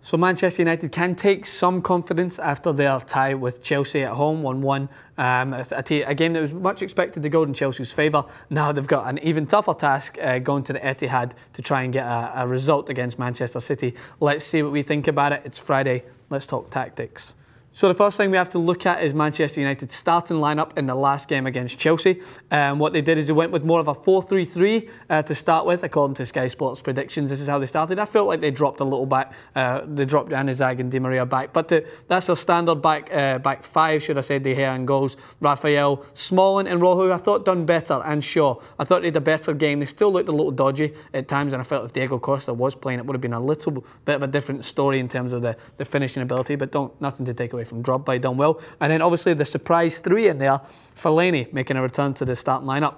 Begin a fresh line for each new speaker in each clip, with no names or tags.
So Manchester United can take some confidence after their tie with Chelsea at home, 1-1. A game that was much expected to go in Chelsea's favour. Now they've got an even tougher task going to the Etihad to try and get a result against Manchester City. Let's see what we think about it. It's Friday. Let's talk tactics. So the first thing we have to look at is Manchester United's starting lineup in the last game against Chelsea. What they did is they went with more of a 4-3-3 to start with, according to Sky Sports predictions. This is how they started. I felt like they dropped a little back. They dropped Januzaj and Di Maria back, but that's their standard back five, should I say. De Gea and goals. Raphael, Smalling and Rojo, I thought done better, and Shaw. I thought they had a better game. They still looked a little dodgy at times, and I felt if Diego Costa was playing, it would have been a little bit of a different story in terms of the finishing ability, but nothing to take away from Drogba, done well. And then obviously the surprise three in there, Fellaini making a return to the starting lineup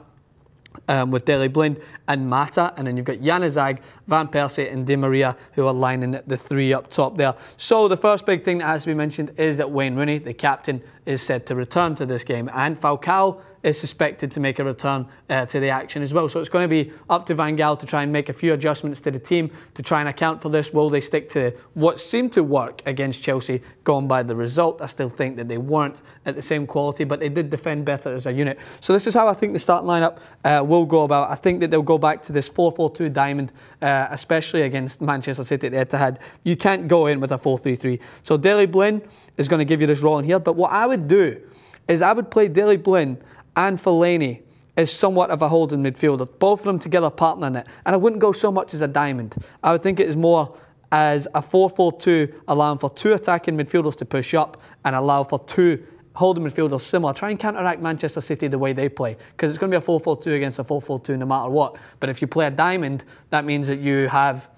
with Daley Blind and Mata, and then you've got Januzaj, Van Persie and Di Maria who are lining the three up top there. So the first big thing that has to be mentioned is that Wayne Rooney, the captain, is said to return to this game, and Falcao is suspected to make a return to the action as well. So it's going to be up to Van Gaal to try and make a few adjustments to the team to try and account for this. Will they stick to what seemed to work against Chelsea, going by the result? I still think that they weren't at the same quality, but they did defend better as a unit. So this is how I think the starting lineup will go about. I think that they'll go back to this 4-4-2 diamond, especially against Manchester City at the Etihad. You can't go in with a 4-3-3. So Daley Blind is going to give you this role in here, but what I would do is I would play Daley Blind and Fellaini is somewhat of a holding midfielder, both of them together partnering it. And I wouldn't go so much as a diamond. I would think it is more as a 4-4-2, allowing for two attacking midfielders to push up and allow for two holding midfielders similar. Try and counteract Manchester City the way they play, because it's going to be a 4-4-2 against a 4-4-2 no matter what. But if you play a diamond, that means that you have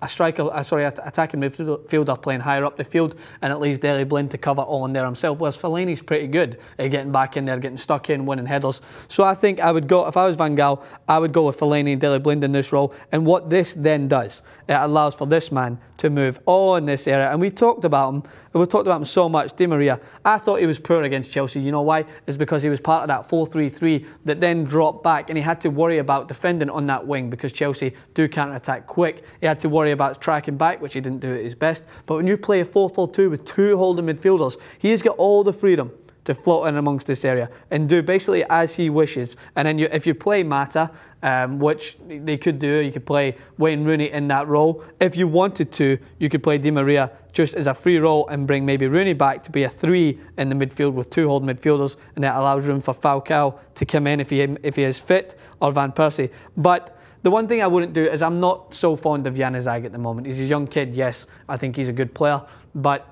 attacking midfielder playing higher up the field, and it leaves Daley Blind to cover all in there himself, whereas Fellaini's pretty good at getting back in there, getting stuck in, winning headers. So I think I would go, if I was Van Gaal, I would go with Fellaini and Daley Blind in this role. And what this then does, it allows for this man to move all in this area. And we talked about him, and we talked about him so much. Di Maria, I thought he was poor against Chelsea. You know why? It's because he was part of that 4-3-3 that then dropped back, and he had to worry about defending on that wing because Chelsea do counter-attack quick. He had to worry about tracking back, which he didn't do at his best. But when you play a 4-4-2 with two holding midfielders, he's got all the freedom to float in amongst this area and do basically as he wishes. And then if you play Mata, which they could do, you could play Wayne Rooney in that role. If you wanted to, you could play Di Maria just as a free role and bring maybe Rooney back to be a 3 in the midfield with two holding midfielders, and that allows room for Falcao to come in if he is fit, or Van Persie. But the one thing I wouldn't do is I'm not so fond of Januzaj at the moment. He's a young kid, yes, I think he's a good player, but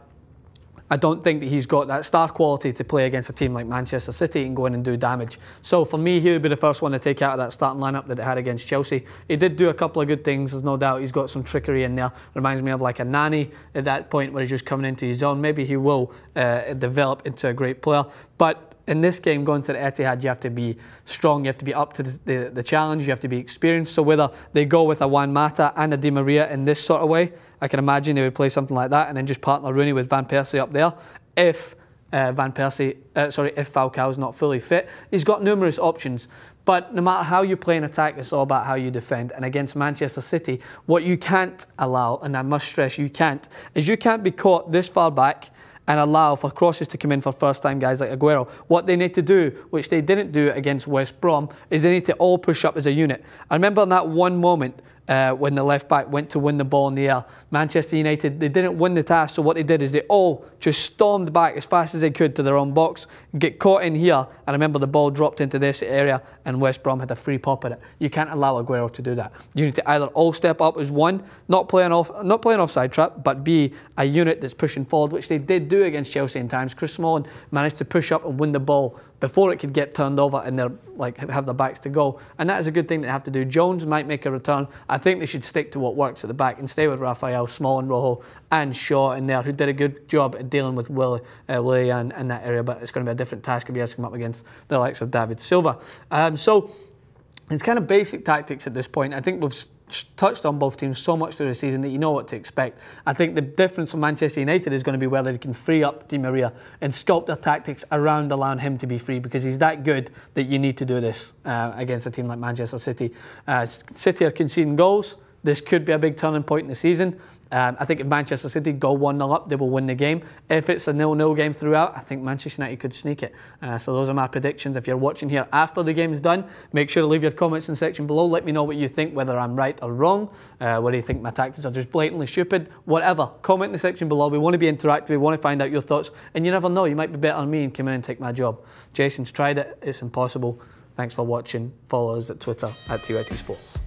I don't think that he's got that star quality to play against a team like Manchester City and go in and do damage. So for me, he would be the first one to take out of that starting lineup that they had against Chelsea. He did do a couple of good things, there's no doubt. He's got some trickery in there. Reminds me of like a Nani at that point where he's just coming into his own. Maybe he will develop into a great player. But in this game, going to the Etihad, you have to be strong, you have to be up to the challenge, you have to be experienced. So whether they go with a Juan Mata and a Di Maria in this sort of way, I can imagine they would play something like that and then just partner Rooney with Van Persie up there. If Falcao's not fully fit, he's got numerous options. But no matter how you play an attack, it's all about how you defend. And against Manchester City, what you can't allow, and I must stress you can't, is you can't be caught this far back and allow for crosses to come in for first-time guys like Aguero. What they need to do, which they didn't do against West Brom, is they need to all push up as a unit. I remember in that one moment when the left-back went to win the ball in the air, Manchester United, they didn't win the task, so what they did is they all just stormed back as fast as they could to their own box, get caught in here, and I remember the ball dropped into this area and West Brom had a free pop at it. You can't allow Aguero to do that. You need to either all step up as one, not playing offside trap, but be a unit that's pushing forward, which they did do against Chelsea in times. Chris Smalling managed to push up and win the ball before it could get turned over and they're have their backs to go. And that is a good thing they have to do. Jones might make a return. I think they should stick to what works at the back and stay with Raphael, Smalling, Rojo and Shaw in there, who did a good job at dealing with Willian in that area, but it's going to be a different task if he has to come up against the likes of David Silva. So it's kind of basic tactics at this point. I think we've touched on both teams so much through the season that you know what to expect. I think the difference from Manchester United is going to be whether they can free up Di Maria and sculpt their tactics around allowing him to be free, because he's that good that you need to do this against a team like Manchester City. City are conceding goals. this could be a big turning point in the season. I think if Manchester City go 1-0 up, they will win the game. If it's a 0-0 game throughout, I think Manchester United could sneak it. So those are my predictions. If you're watching here after the game is done, make sure to leave your comments in the section below. Let me know what you think, whether I'm right or wrong, whether you think my tactics are just blatantly stupid, whatever. Comment in the section below. We want to be interactive. We want to find out your thoughts. And you never know, you might be better than me and come in and take my job. Jason's tried it. It's impossible. Thanks for watching. Follow us at Twitter at TYT Sports.